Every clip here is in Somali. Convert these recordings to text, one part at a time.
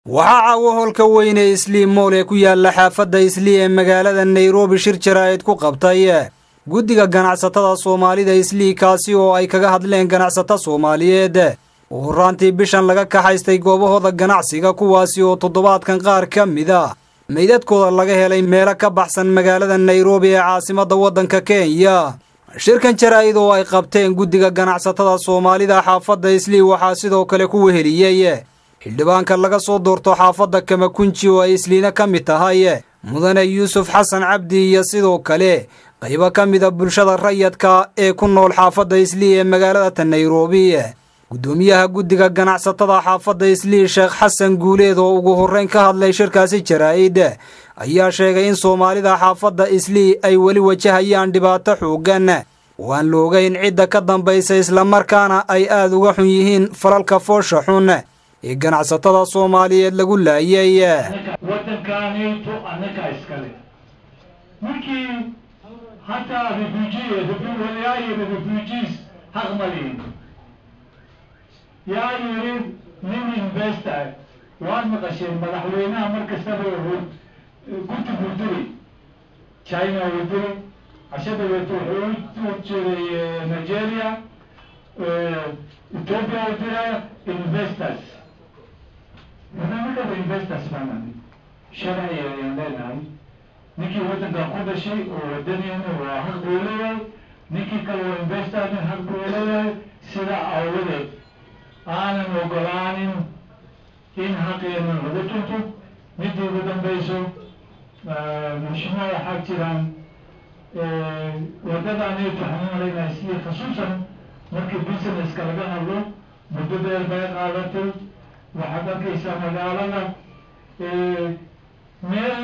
waxaa caawa holka weyne Islii Moole ku yaala xaafadda Islii ee magaalada Nairobi shir jaraa'id ku qabtay guddiga ganacsatada Soomaalida Islii kaasi oo ay kaga hadleen ganacsatada Soomaaliyeed oo horaantii bishan laga kaxaystay goobahooda ganacsiga kuwaasi oo toddobaadkan qaar ka mid ah meydadkooda laga helay meelo ka baxsan magaalada Nairobi ee caasimadda waddanka Kenya. shirkan jaraa'id oo ay qabteen guddiga ganacsatada Soomaalida xaafadda Islii waxaa sidoo kale ku weheliyay xildhibaanka laga soo doorto xaafadda Kamakunji oo ay Isliina ka mid tahay mudane Yuusuf Xasan Cabdi iyo sidoo kale qaybo ka mid ah bulshada rayidka ee ku nool xaafadda Islii ee magaalada Nairobi. gudoomiyaha guddiga ganacsatada xaafadda Islii Sheekh Xasan Guuleed oo ugu horreyn ka hadlay shirkaasi jaraa'id ayaa sheegay in Soomaalida xaafadda Islii ay wali wajahayaan dhibaato xooggan oo aan loogayn cidda ka dambaysa isla markaana ay aad uga xun yihiin falalka foosha xun ee ganacsatada Soomaaliyeed lagu laayay. waddankaanayto annaka iskale markii hataa refugees haq ma lihin yaa yiri nin investor waan maqasheen madaxweynaha markastaba guddi buldiri China wadiri cashada wuxuu jiray Nigeria Ethiopia wadira investors ونعمل investors فعلاً شرعي يعني نيكي وقتنا كل شيء والدنيا وحق بيولي نيكي كلو investor من حق بيولي سلا أولي أنا مقرانين إن حقي من غدتو ندي بدن بيسو مشروع حق تيران وقتنا نيتو حنون علينا يسير خصوصاً مركب بيزنس كالغان الله مدد البيع قالتو وحدا كيسا مقالنا ميل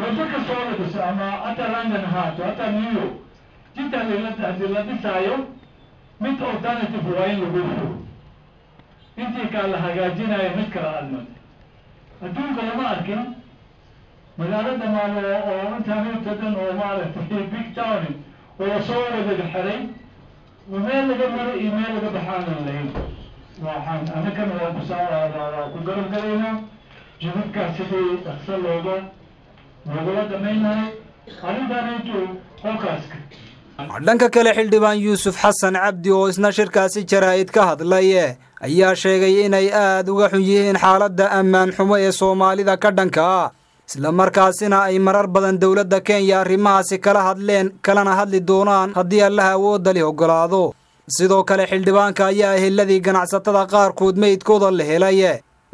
وزك الصورة بس أما أتا لندن هاتو أتا نيو جدا للذي سايو ميت alternative وين لغوفو انتي قال هاجاجينا يمكرا المد أدوك لما أركن مقالنا مالو وانت هميو تدن ومالت في بيك تاوني وصورة بالحرين وميل لقبر إيميل لقبحانا الليل waxaan anagana waa ku garan karayna jidadkaas sidii dhaqso looga dhamaynayo arrintaanayto qolkaaska. dhanka kale xildhibaan Yuusuf Xasan Cabdi oo isna shirkaasi jaraa'id ka hadlay ayaa sheegay inay aad uga xun yihiin xaaladda ammaan xumo ee Soomaalida ka dhanka isla markaasina ay marar badan dawladda Kenya arrimahaasi kalana hadli doonaan haddii Allah awood leh ogolaado. sidoo kale xildhibaanka ayaa eheladii ganacsatada qaarkood meydkooda la helay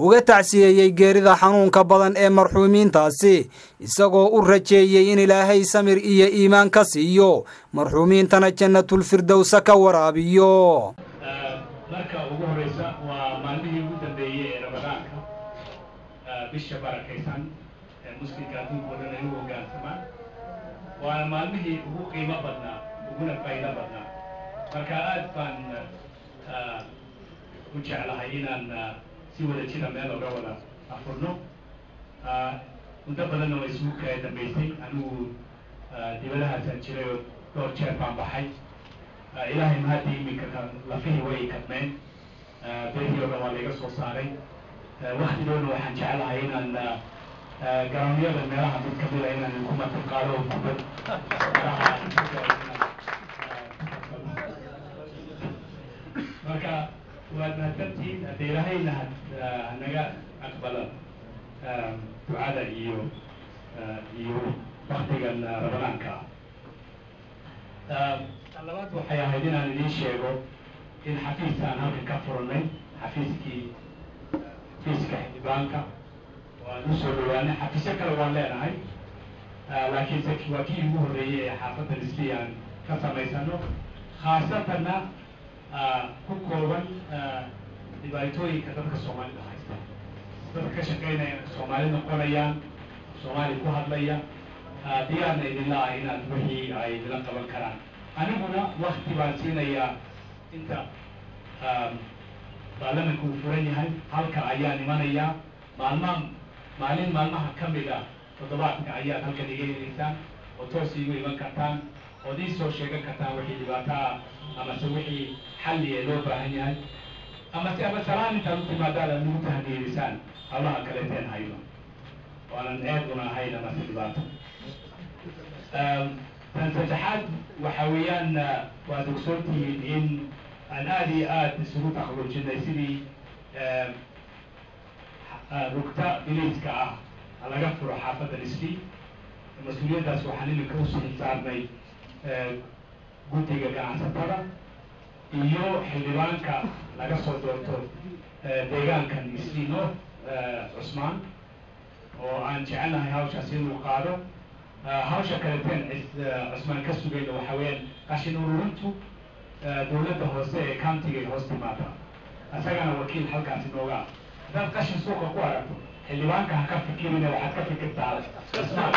uga tacsiyeeyay geerida xanuunka badan ee marxuumiintaasi isagoo u rajeeyay in Ilaahay samir iyo iimaan ka siiyo marxuumiintana jannatul firdaws ka waraabiyo. marka ugu horeysa waa maalmihii ugu dambeeyay ee Ramadaanka bisha barakaysan ee muslimka adduunka dhan ay u hoggaansamaan waa maalmihii ugu qiimo badnaa uguna faa'iido badnaa marka aad baan u jeclahay inaan si wada jira meel uga wada afurno muddo badanna way isugu kala dambaysay anigu dibadahaasaan jiray oo dhowr jeer baan baxay ilaahay mahadii iminka lafihii way kadmeen berihii oo dhan waa layga soo saaray waktigoona waxaan jeclahay inaan garoonyada meelaha mid ka mida inaan ku martiqaado oo kubad marka waad mahadsantihiin haddii ilaahayna naga aqbala ducada iyo waktigan ramadaanka labaad waxay ahayd inaan idiin sheego in xafiisaan halkan ka furnay xafiiska xildhibaanka oo aan u soo dhawaanay xafiisyo kale waan leenahay laakiinse waa kii ugu horreeyay ee xaafadda Islii aan ka samaysano khaasatanna ku kooban dhibaatooyinka dadka Soomaalida haysta dadka ka shaqeynaya Soomaali noqonayaan Soomaali ku hadlaya diyaarna idinla ah inaad wixii ay idinla qaban karaan aniguna waqti baan siinayaa inta baarlamaanku uu furan yahay halka ayaa imanayaa maalin maalmaha ka mid ah toddobaadka ayaad halkan iga helaysaan oo toos iigu iman kartaan oo idin soo sheegan kartaan wixii dhibaato ah ama se wixii xalli ee loo baahan yahay أما سلام تلوث ما دار الموت هذه لسان الله كلتين هايلو وأنا نعيدنا هاينا ما في الباب تنتجحات وحويان ودكتورتي إن الآلي سلوك أخرج النسبي ركتا بليسكا على قفر حافظ الإسلي المسؤولية داس وحنين الكروس الإنسان قلت لك عن سطرة iyo xildhibaanka laga soo doorto deegaankan Isliino Cusmaan oo aan jecelahay hawshaas inuu qaado hawsha kaleetan Cusmaan ka sugayna waxa weeyaan qashin ururintu dowladda hoose ee county-ga hoos timaada asagana wakiil halkaas inooga dad qashin suuqa ku aragto xildhibaanka ha ka fikirina waxaad ka fikirtaa Cusmaan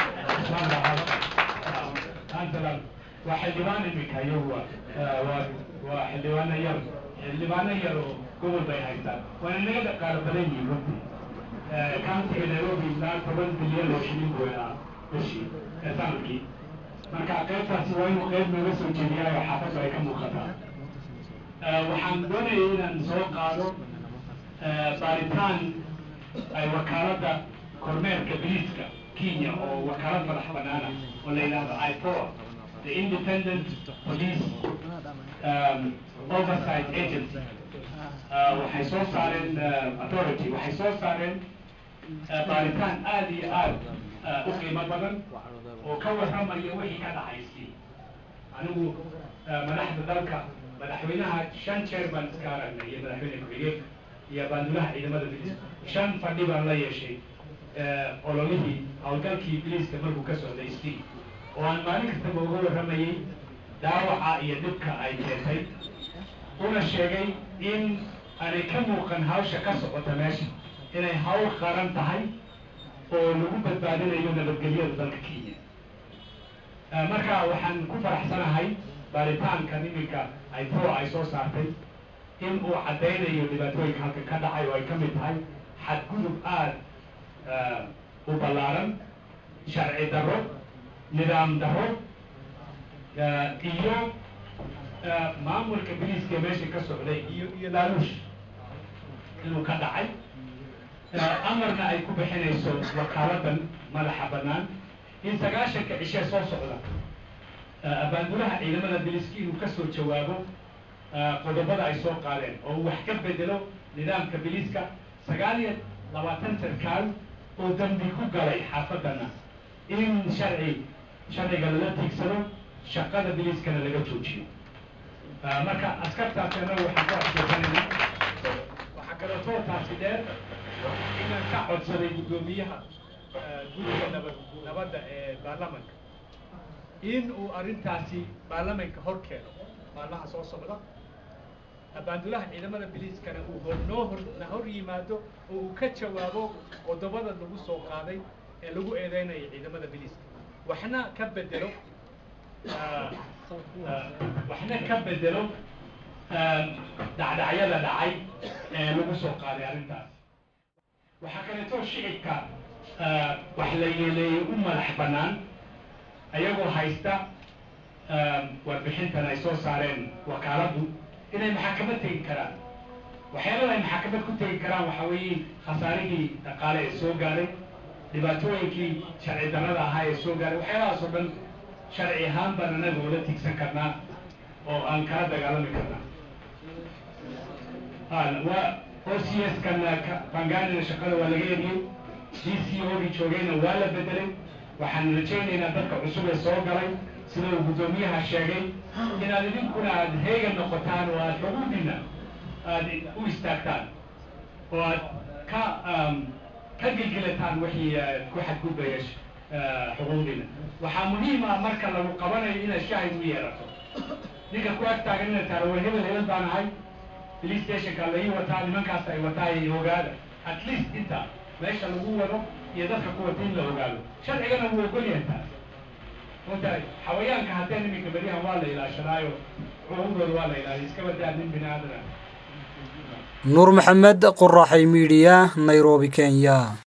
antalan وحلوان المكايو وحلوان ير قبل بيهايتان وانا نقدر قاربلين يوبي كانت في نيروبي لا 7 بليون وشيلين بويا بشي كتانكي marka qaybtaasi waa inuu qayb naga soo jeediyaa xaafadda ay ka muuqataa waxaan doonayaa inaan soo qaado baaritaan ay wakaaladda kormeerka biliiska Kenya oo wakaalad madax banaana oo la yiraahdo IPOA the Independent Police Oversight Agency waxay soo saareen authority waxay soo saareen baaritaan aad iyo aad u qiimo badan oo ka warramaya wixii ka dhacaysay anigu madaxda dalka madaxweynaha 5 jeer baan iska aragnay iyo madaxweyne ku-xigeenka iyo baandulaha ciidamada biliiska 5 fadhi baan la yeeshay ololihii hawlgalkii biliiska markuu ka socday istii oo aan maalin kastaba uga warramayay dhaawaca iyo dhibka ay keentay una sheegay in aanay ka muuqan hawsha ka socota meesha inay hawl qaran tahay oo lagu badbaadinayo nabadgelyada dalka Kenya marka waxaan ku faraxsanahay baaritaanka nimanka ay soo saartay in uu cadeynayo dhibaatooyinka halka ka dhacay oo ay ka mid tahay xadgudub aad u ballaaran sharci darro nidaam darro iyo maamulka biliiska meesha ka socday iyo laaluush inuu ka dhacay amarna ay ku bixinayso wakaaladdan madaxa bannaan in 9 cishe soo socda abaandulaha ciidamada biliiska inuu ka soo jawaabo qodobada ay soo qaadeen oo wax ka bedelo nidaamka biliiska 29 sarkaal oo dambi ku galay xaafadana in sharciga lala tiigsado shaqada biliiskana laga joojiyo marka askartaasina waxaan ku asoosanayna waxa kale oo taasi dheer inaan ka codsaday gudoomiyaha guddiga nabadda ee baarlamaanka in uu arrintaasi baarlamaanka hor keeno maalmaha soo socda abaandulaha ciidamada biliiskana uu hor yimaado oo uu ka jawaabo qodobada lagu soo qaaday ee lagu eedeynayo ciidamada biliiska waxna ka bedelo dhacdacyada dhacay ee lagu soo qaaday arrintaas waxa kaleeto shicibka wax la yeeleeyay u madax bannaan ayagoo haysta warbixintan ay soo saareen wakaaladdu inay maxkamad tegi karaan waxyaalaha ay maxkamad ku tegi karaan waxa weeye khasaarihii dhaqaale ee soo gaaray dhibaatooyinkii sharci darrada ahaa ee soo gaaray waxyaalahaas oo dhan sharci ahaan baan anaga ula tigsan karnaa oo aan kala dagaalami karnaa OCS-kan Pangani shaqada waa laga eriyey DCO-gii joogayna waa la bedelay waxaan rajaynaynaa dadka cusub ee soo galay sida uu gudoomiyaha sheegay inaad idinkuna aad heegan noqotaan oo aad xuquuqdiina aad u istaagtaan oo aad ka gilgilataan wixii ku xadgudbaya xuquuqdiina waxaa muhiim ah marka lagu qabanayo inaad shahid u yeelato ninka ku ag taagan inaad tahay waa hebel baan ahay police stationka la ii wataa nimankaas ay wataa iyo ogaada at least inta meesha lagu wado iyo dadka ku wata in la ogaado sharcigana wuu ogol yahay taas وتاي حويان كهاتين من كبريها ولا إلى شرايو عمود ولا إلى إسكابة من بنادنا نور محمد قراحي ميديا نيروبي كينيا.